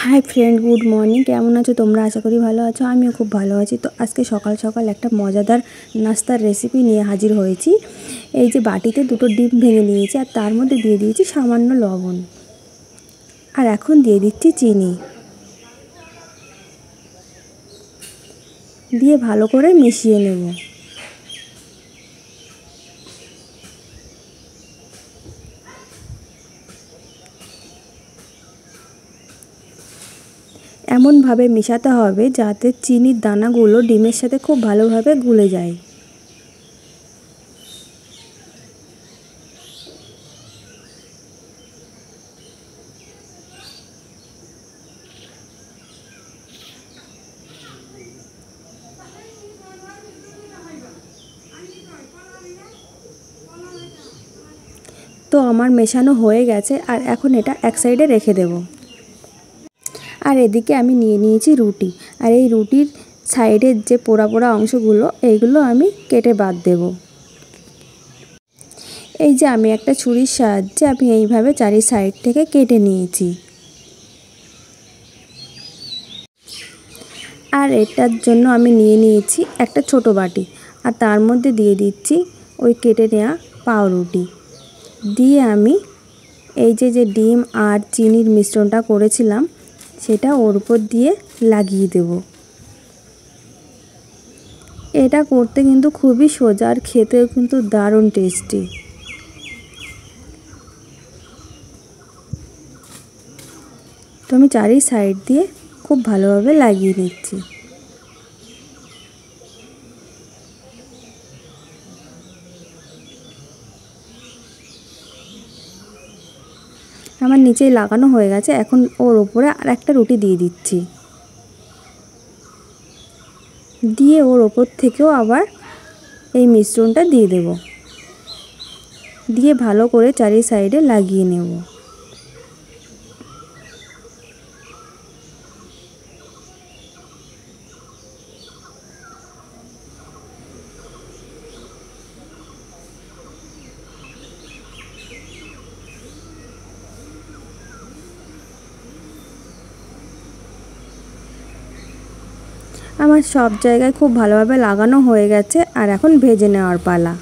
High friend good morning केमन आछो तोमरा आशा करी भालो आछो आमिও खूब भालो आछि। तो आज के सकाल सकाल एक मजादार नास्तार रेसिपि निये हाजिर हयेछि। এই যে বাটিতে দুটো ডিম ভেঙে নিয়েছি আর তার মধ্যে দিয়ে দিয়েছি সামান্য লবণ আর এখন দিয়ে দিচ্ছি চিনি দিয়ে ভালো করে মিশিয়ে নেব। एमन भावे मिशाते होबे जाते चीनिर दानागुलो डिमेर साथे खूब भालोभावे गुले जाए। तो आमार मेशानो हये गेछे और एखन एटा एक साइडे रेखे देब। और एदिके आमी निये नियेछि रुटी और ये रुटिर साइडेर जे पोड़ा पोड़ा अंशगुलो एइगुलो आमी केटे बाद देब। এই যে আমি একটা ছুরির সাহায্যে আমি এইভাবে চারি সাইড থেকে কেটে নিয়েছি। আর এটার জন্য আমি নিয়ে নিয়েছি একটা ছোট বাটি আর তার মধ্যে দিয়ে দিচ্ছি ওই কেটে নেওয়া পাউরুটি দিয়ে আমি এই যে ডিম আর চিনির মিশ্রণটা করেছিলাম সেটা ওর উপর দিয়ে লাগিয়ে দেব। এটা করতে কিন্তু খুবই সোজা আর খেতেও কিন্তু দারুণ টেস্টি। तो আমি চারি সাইড দিয়ে খুব ভালোভাবে লাগিয়ে নিচ্ছি। আমার নিচেই লাগানো হয়ে গেছে, এখন ওর উপরে আরেকটা রুটি দিয়ে দিচ্ছি, দিয়ে ওর উপর থেকেও আবার এই মিশ্রণটা দিয়ে দেব, দিয়ে ভালো করে চারি সাইডে লাগিয়ে নেব। আমার সব জায়গায় খুব ভালোভাবে লাগানো হয়ে গেছে আর এখন ভেজে নেওয়ার পালা।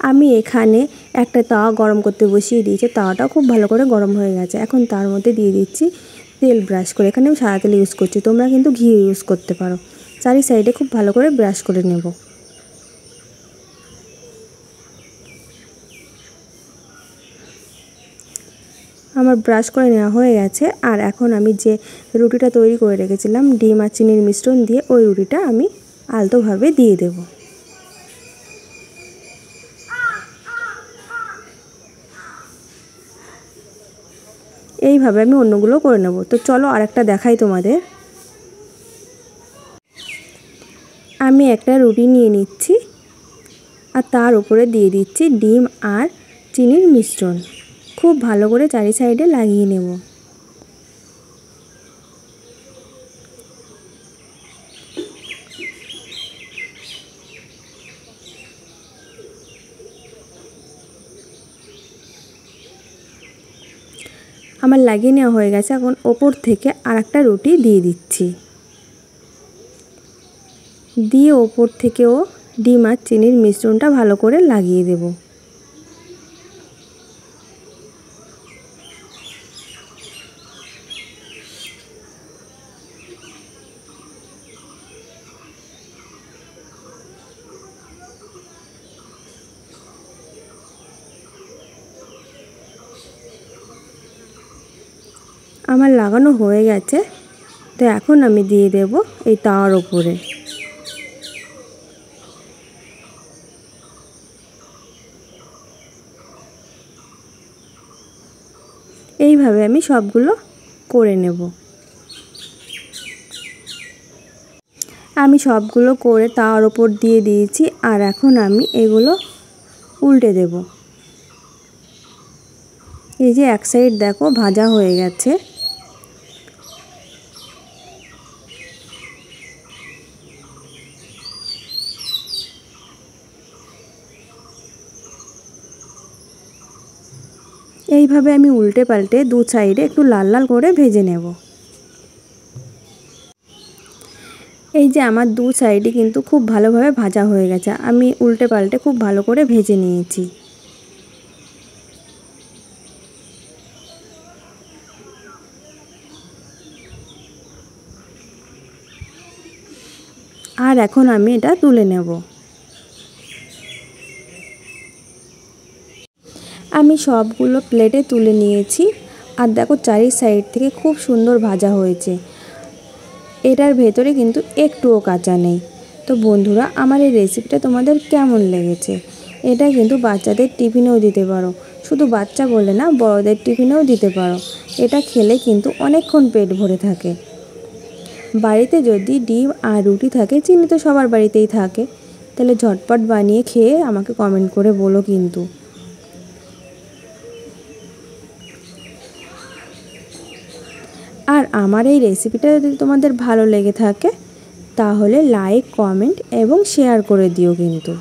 আমি এখানে একটা তাওয়া গরম করতে বসিয়ে দিয়েছি, তাওয়াটা খুব ভালো করে গরম হয়ে গেছে। এখন তার মধ্যে দিয়ে দিচ্ছি তেল ব্রাশ করে, এখানে আমি সাদা তেল ইউজ করছি, তোমরা কিন্তু ঘি ইউজ করতে পারো। চারি সাইডে খুব ভালো করে ব্রাশ করে নেব। আমার ব্রাশ করে নেওয়া হয়ে গেছে আর এখন আমি যে রুটিটা তৈরি করে রেখেছিলাম ডিম আর চিনির মিশ্রণ দিয়ে ওই রুটিটা আমি আলতোভাবে দিয়ে দেব। এইভাবে আমি অন্যগুলো করে নেব। তো চলো আরেকটা দেখাই তোমাদের। আমি একটা রুটি নিয়ে নিচ্ছি আর তার উপরে দিয়ে দিচ্ছি ডিম আর চিনির মিশ্রণ, খুব ভালো করে চারি সাইডে লাগিয়ে নেব। আমার লাগিয়ে নেওয়া হয়ে গেছে, এখন ওপর থেকে আরেকটা রুটি দিয়ে দিচ্ছি, দিয়ে ওপর থেকেও ডিম আর চিনির মিশ্রণটা ভালো করে লাগিয়ে দেব। আমার লাগানো হয়ে গেছে, তো এখন আমি দিয়ে দেব এই তাওয়ার উপরে। এইভাবে আমি সবগুলো করে নেব। আমি সবগুলো করে তাওয়ার উপর দিয়ে দিয়েছি আর এখন আমি এগুলো উল্টে দেব। এই যে এক সাইড দেখো ভাজা হয়ে গেছে, এইভাবে আমি উল্টে পাল্টে দু সাইডে একটু লাল লাল করে ভেজে নেব। এই যে আমার দু সাইডে কিন্তু খুব ভালোভাবে ভাজা হয়ে গেছে, আমি উল্টে পাল্টে খুব ভালো করে ভেজে নিয়েছি। আর এখন আমি এটা তুলে নেব। আমি সবগুলো প্লেটে তুলে নিয়েছি। আর দেখো চারি সাইড থেকে খুব সুন্দর ভাজা হয়েছে, এটার ভেতরে কিন্তু একটুও কাঁচা নেই। তো বন্ধুরা, আমার এই রেসিপিটা তোমাদের কেমন লেগেছে? এটা কিন্তু বাচ্চাদের টিফিনেও দিতে পারো, শুধু বাচ্চা বলে না, বড়দের টিফিনেও দিতে পারো। এটা খেলে কিন্তু অনেকক্ষণ পেট ভরে থাকে। বাড়িতে যদি ডিম আর রুটি থাকে, চিনি তো সবার বাড়িতেই থাকে, তাহলে ঝটপট বানিয়ে খেয়ে আমাকে কমেন্ট করে বলো কিন্তু। আর আমার এই রেসিপিটা যদি তোমাদের ভালো লেগে থাকে তাহলে লাইক, কমেন্ট এবং শেয়ার করে দিও কিন্তু।